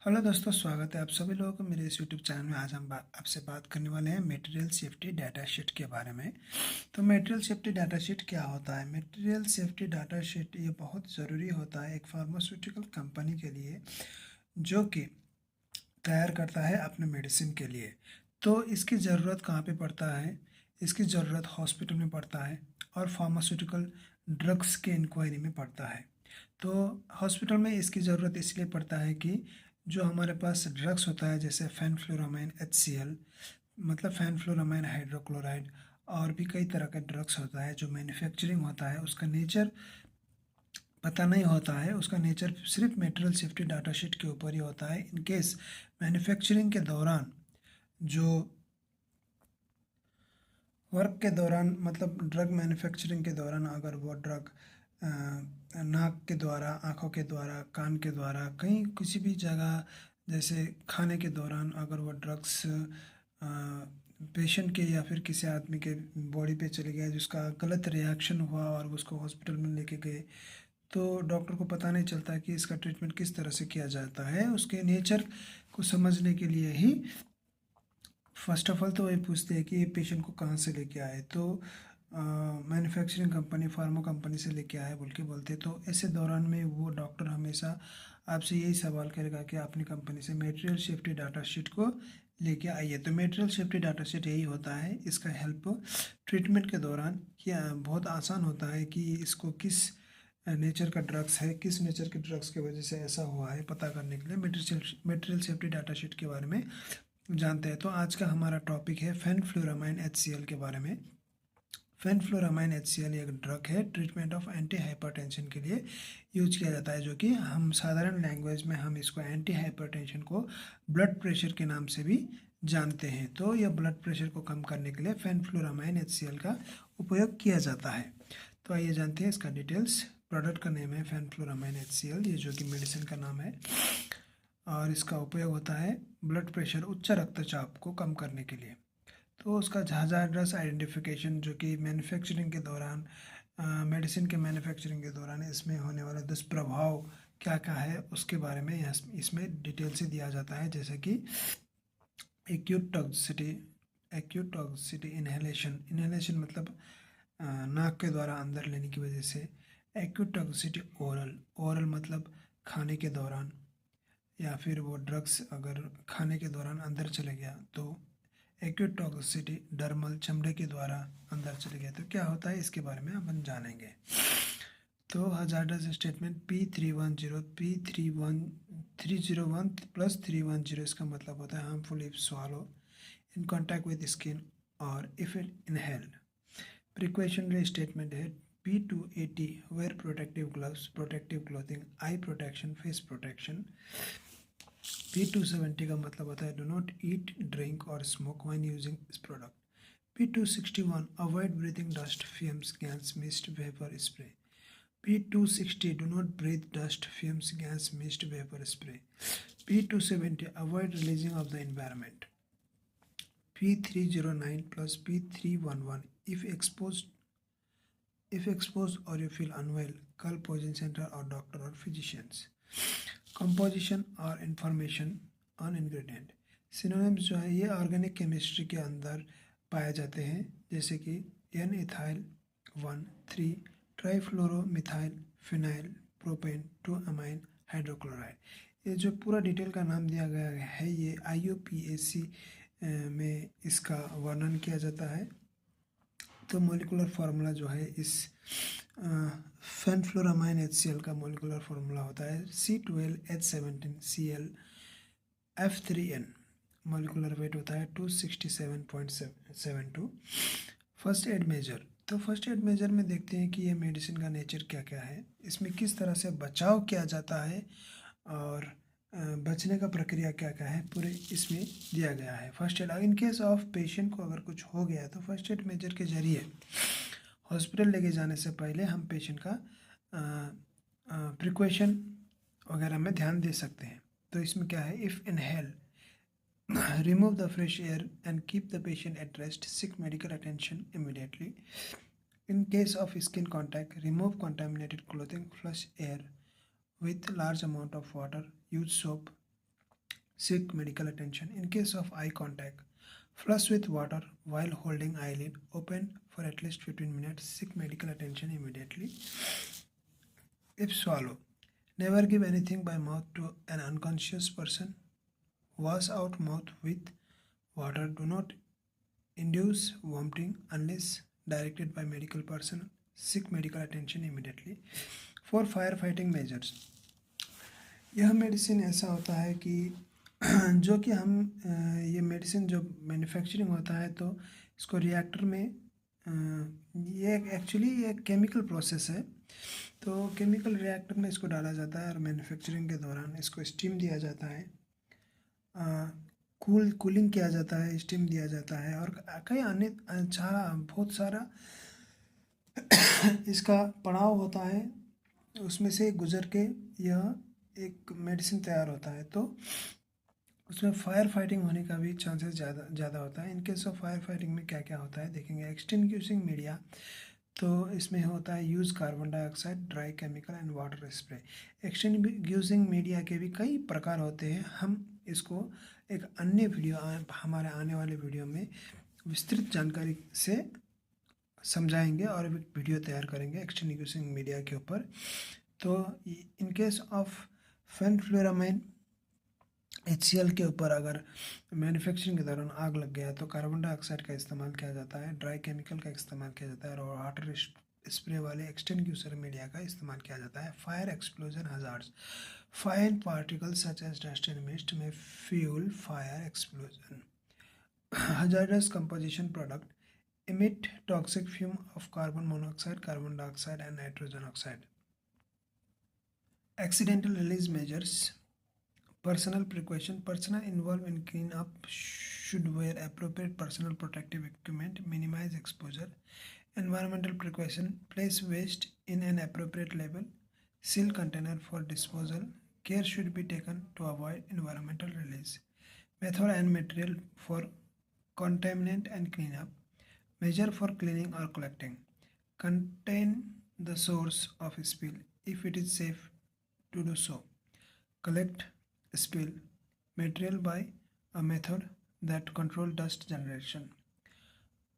Hello दोस्तों, स्वागत है आप सभी लोगों को मेरे इस यूट्यूब चैनल में। आज हम आपसे बात करने वाले हैं मटेरियल सेफ्टी डाटा शीट के बारे में। तो मटेरियल सेफ्टी डाटा शीट क्या होता है? मटेरियल सेफ्टी डाटा शीट ये बहुत ज़रूरी होता है एक फार्मास्यूटिकल कंपनी के लिए, जो कि तैयार करता है अपने मेडिसिन के लिए। तो इसकी ज़रूरत कहाँ पे पड़ता है? इसकी ज़रूरत हॉस्पिटल में पड़ता है और फार्मास्यूटिकल ड्रग्स के इंक्वायरी में पड़ता है। तो हॉस्पिटल में इसकी ज़रूरत इसलिए पड़ता है कि जो हमारे पास ड्रग्स होता है, जैसे फेनफ्लोरामाइन HCl, मतलब फेनफ्लोरामाइन हाइड्रोक्लोराइड, और भी कई तरह का ड्रग्स होता है जो मैन्युफैक्चरिंग होता है, उसका नेचर पता नहीं होता है। उसका नेचर सिर्फ मटेरियल सेफ्टी डाटा शीट के ऊपर ही होता है। इन केस मैन्युफैक्चरिंग के दौरान, जो वर्क के दौरान, मतलब ड्रग मैन्युफैक्चरिंग के दौरान, अगर वो ड्रग नाक के द्वारा, आँखों के द्वारा, कान के द्वारा, कहीं किसी भी जगह, जैसे खाने के दौरान, अगर वो ड्रग्स पेशेंट के या फिर किसी आदमी के बॉडी पे चले गया, जिसका गलत रिएक्शन हुआ और उसको हॉस्पिटल में लेके गए, तो डॉक्टर को पता नहीं चलता कि इसका ट्रीटमेंट किस तरह से किया जाता है। उसके नेचर को समझने के लिए ही फर्स्ट ऑफ ऑल तो वही पूछते हैं कि ये पेशेंट को कहाँ से लेके आए। तो मैन्युफैक्चरिंग कंपनी, फार्मा कंपनी से लेके आए बोल के बोलते। तो ऐसे दौरान में वो डॉक्टर हमेशा आपसे यही सवाल करेगा कि अपनी कंपनी से मटेरियल सेफ्टी डाटा शीट को लेके आइए। तो मटेरियल सेफ्टी डाटा शीट यही होता है। इसका हेल्प ट्रीटमेंट के दौरान किया बहुत आसान होता है कि इसको किस नेचर का ड्रग्स है, किस नेचर के ड्रग्स की वजह से ऐसा हुआ है, पता करने के लिए मटेरियल सेफ्टी डाटा शीट के बारे में जानते हैं। तो आज का हमारा टॉपिक है फेनफ्लोरामाइन HCl के बारे में। फेनफ्लोरामाइन HCl एक ड्रग है, ट्रीटमेंट ऑफ एंटी हाइपरटेंशन के लिए यूज किया जाता है, जो कि हम साधारण लैंग्वेज में हम इसको एंटी हाइपरटेंशन को ब्लड प्रेशर के नाम से भी जानते हैं। तो यह ब्लड प्रेशर को कम करने के लिए फेनफ्लोरामाइन HCl का उपयोग किया जाता है। तो आइए जानते हैं इसका डिटेल्स। प्रोडक्ट का नेम है फेनफ्लोरामाइन HCl, ये जो कि मेडिसिन का नाम है, और इसका उपयोग होता है ब्लड प्रेशर, उच्च रक्तचाप को कम करने के लिए। तो उसका हज़ार्डस आइडेंटिफिकेशन, जो कि मैन्युफैक्चरिंग के दौरान, मेडिसिन के मैन्युफैक्चरिंग के दौरान इसमें होने वाला दुष्प्रभाव क्या क्या है, उसके बारे में इसमें डिटेल से दिया जाता है। जैसे कि एक्यूट टॉक्सिसिटी, इन्हेलेशन मतलब नाक के द्वारा अंदर लेने की वजह से। एक्यूट टॉक्सिसिटी ओरल मतलब खाने के दौरान, या फिर वो ड्रग्स अगर खाने के दौरान अंदर चले गया तो। एक्यूट टॉक्सिसिटी डर्मल, चमड़े के द्वारा अंदर चले गया तो क्या होता है, इसके बारे में अपन जानेंगे। तो हजार्डस स्टेटमेंट P301 प्लस 310, इसका मतलब होता है harmful if swallow, in contact with skin, और if it inhaled. Precautionary statement है P280, wear protective gloves, protective clothing, eye protection, face protection. P270 का मतलब होता है डो नॉट ईट, ड्रिंक और smoke when using this product. P261, avoid breathing dust, fumes, gas, mist, vapour spray. P260, do not breathe dust, fumes, gas, mist, vapor spray. P270, avoid releasing of the environment. P309 plus P311, if exposed or you feel unwell, call poison center or doctor or physicians. Composition और information on ingredient. Synonyms जो है ये organic chemistry के अंदर पाए जाते हैं, जैसे कि N ethyl 1,3 trifluoromethyl phenyl propane 2 amine hydrochloride. ये जो पूरा डिटेल का नाम दिया गया है, ये IUPAC में इसका वर्णन किया जाता है। तो मोलिकुलर फार्मूला जो है इस फेनफ्लोरामाइन HCl का मोलिकुलर फार्मूला होता है C12H17Cl F3N। मोलिकुलर वेट होता है 267.72। First aid measure. तो फर्स्ट एड मेजर में देखते हैं कि ये मेडिसिन का नेचर क्या क्या है, इसमें किस तरह से बचाव किया जाता है, और बचने का प्रक्रिया क्या क्या है, पूरे इसमें दिया गया है। First aid, in case of patient को अगर कुछ हो गया तो फर्स्ट एड मेजर के जरिए हॉस्पिटल लेके जाने से पहले हम पेशेंट का प्रिकॉशन वगैरह में ध्यान दे सकते हैं। तो इसमें क्या है, if inhale, remove the fresh air and keep the patient at rest, seek medical attention immediately. In case of skin contact, remove contaminated clothing, flush air with large amount of water, use soap, seek medical attention. In case of eye contact, flush with water while holding eyelid open for at least 15 minutes. Seek medical attention immediately. If swallow, never give anything by mouth to an unconscious person. Wash out mouth with water. Do not induce vomiting unless directed by medical person. Seek medical attention immediately. For firefighting measures, यह medicine ऐसा होता है कि जो कि हम ये medicine जो मैन्युफैक्चरिंग होता है तो इसको रिएक्टर में ये एक्चुअली ये केमिकल प्रोसेस है। तो केमिकल रिएक्टर में इसको डाला जाता है और मैन्युफैक्चरिंग के दौरान इसको स्टीम दिया जाता है, कूलिंग किया जाता है, स्टीम दिया जाता है और कई अन्य बहुत सारा इसका पड़ाव होता है, उसमें से गुजर के यह एक मेडिसिन तैयार होता है। तो उसमें फायर फाइटिंग होने का भी चांसेस ज़्यादा होता है। In case of fire fighting में क्या क्या होता है देखेंगे। एक्सटिंग्विशिंग मीडिया, तो इसमें होता है use carbon dioxide, dry chemical and water spray. Extinguishing media के भी कई प्रकार होते हैं। हम इसको एक अन्य वीडियो हमारे आने वाले वीडियो में विस्तृत जानकारी से समझाएंगे और एक वीडियो तैयार करेंगे एक्सटिंग्विशिंग मीडिया के ऊपर। तो इन केस ऑफ फेनफ्लोरामाइन HCl के ऊपर अगर मैन्युफैक्चरिंग के दौरान आग लग गया तो कार्बन डाइऑक्साइड का इस्तेमाल किया जाता है, ड्राई केमिकल का इस्तेमाल किया जाता है और वाटर स्प्रे वाले एक्सटिंग्विशर मीडिया का इस्तेमाल किया जाता है। Fire explosion hazards, fine particles such as dust and mist में fuel fire explosion. Hazardous composition product emit toxic fume of carbon monoxide, carbon dioxide and nitrogen oxide. Accidental release measures, personal precaution, personnel involved in cleanup should wear appropriate personal protective equipment, minimize exposure. Environmental precaution, place waste in an appropriate level, seal container for disposal. Care should be taken to avoid environmental release. Method and material for containment and cleanup. Measure for cleaning or collecting. Contain the source of spill if it is safe to do so. Collect spill material by a method that control dust generation.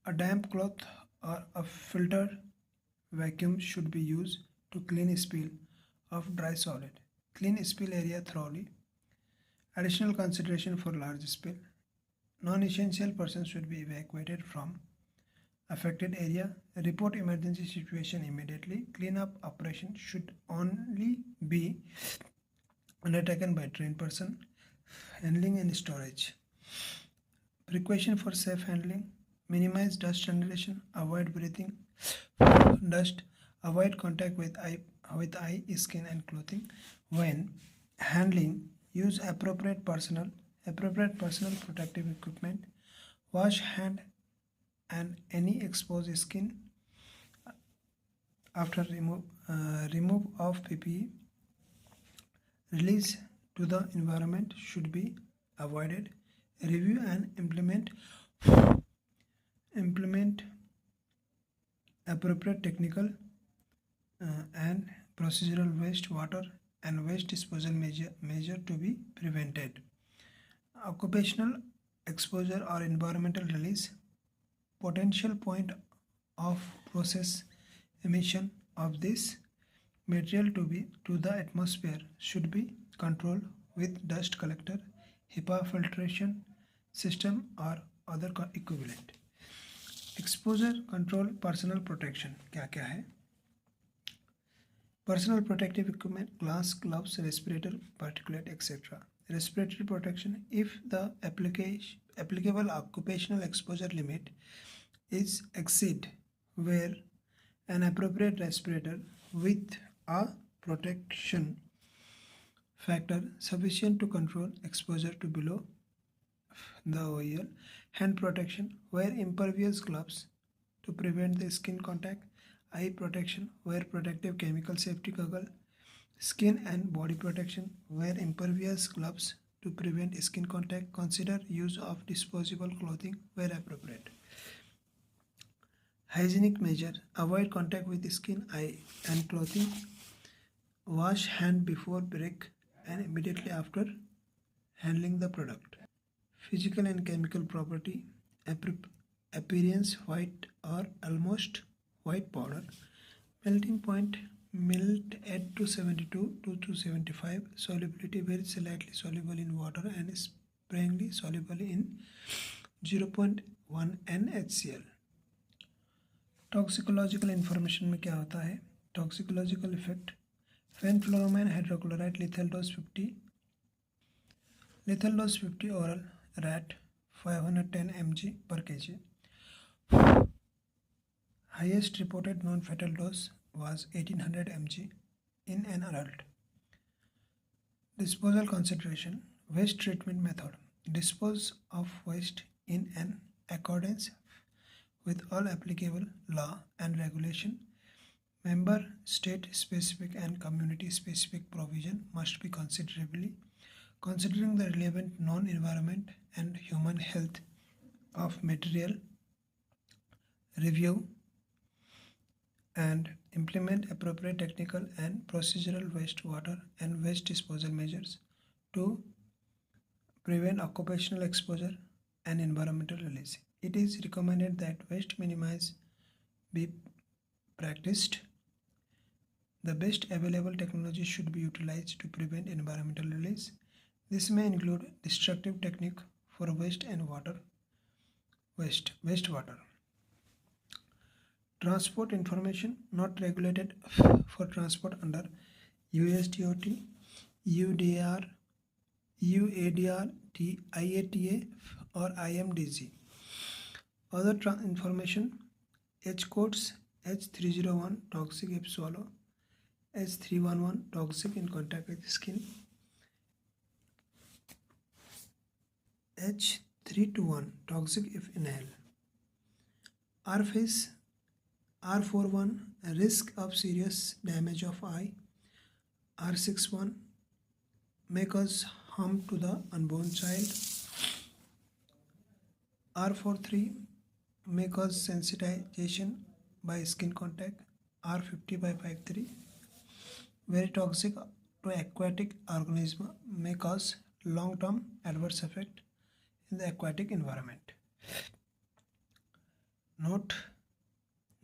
A damp cloth or a filter vacuum should be used to clean spill of dry solid. Clean spill area thoroughly. Additional consideration for large spill. Non-essential persons should be evacuated from affected area. Report emergency situation immediately. Cleanup operation should only be undertaken by trained person. Handling and storage. Precaution for safe handling. Minimize dust generation. Avoid breathing dust. Avoid contact with eye, skin and clothing. When handling, use appropriate personal protective equipment. Wash hand and any exposed skin after remove of PPE. Release to the environment should be avoided. Review and implement appropriate technical and procedural waste water and waste disposal measure to be prevented. Occupational exposure or environmental release. Potential point of process emission of this material to the atmosphere should be controlled with dust collector, HEPA filtration system or other equivalent. Exposure control, personal protection क्या क्या है? Personal protective equipment, glass, gloves, respirator, particulate, etc. Respiratory protection, if the applicable occupational exposure limit is exceed where an appropriate respirator with a protection factor sufficient to control exposure to below the OEL. Hand protection, wear impervious gloves to prevent the skin contact. Eye protection, wear protective chemical safety goggle. Skin and body protection, wear impervious gloves to prevent skin contact. Consider use of disposable clothing where appropriate. Hygienic measure, avoid contact with skin, eye and clothing. Wash hand before break and immediately after handling the product. Physical and chemical property, appearance white or almost white powder, melting point, melt at 272 to 275, solubility very slightly soluble in water and sparingly soluble in 0.1 NaCl. Toxicological information में क्या होता है? Toxicological effect, fenfluramine hydrochloride, lethal dose 50 oral, rat 510 mg per kg. Highest reported non-fatal dose was 1800 mg in an adult. Disposal consideration, waste treatment method, dispose of waste in an accordance with all applicable law and regulation. Member state specific and community specific provision must be considering the relevant non-environment and human health of material, review and implement appropriate technical and procedural wastewater and waste disposal measures to prevent occupational exposure and environmental release. It is recommended that waste minimize be practiced. The best available technology should be utilized to prevent environmental release. This may include destructive technique for waste and wastewater. Transport information not regulated for transport under USDOT, UADR, IATA or IMDG. Other information, H codes, H301 toxic if swallow, H311 toxic in contact with skin, H321 toxic if inhale. R-phase, R41 risk of serious damage of eye, R61 may cause harm to the unborn child, R43 may cause sensitization by skin contact, R50 by 53 very toxic to aquatic organism, may cause long-term adverse effect in the aquatic environment.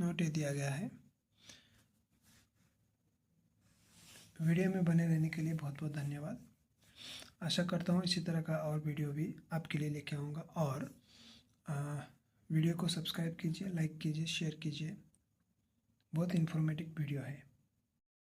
Note ये दिया गया है। Video में बने रहने के लिए बहुत बहुत धन्यवाद। आशा करता हूँ इसी तरह का और वीडियो भी आपके लिए लेके आऊँगा और वीडियो को सब्सक्राइब कीजिए, लाइक कीजिए, शेयर कीजिए। बहुत इन्फॉर्मेटिव वीडियो है।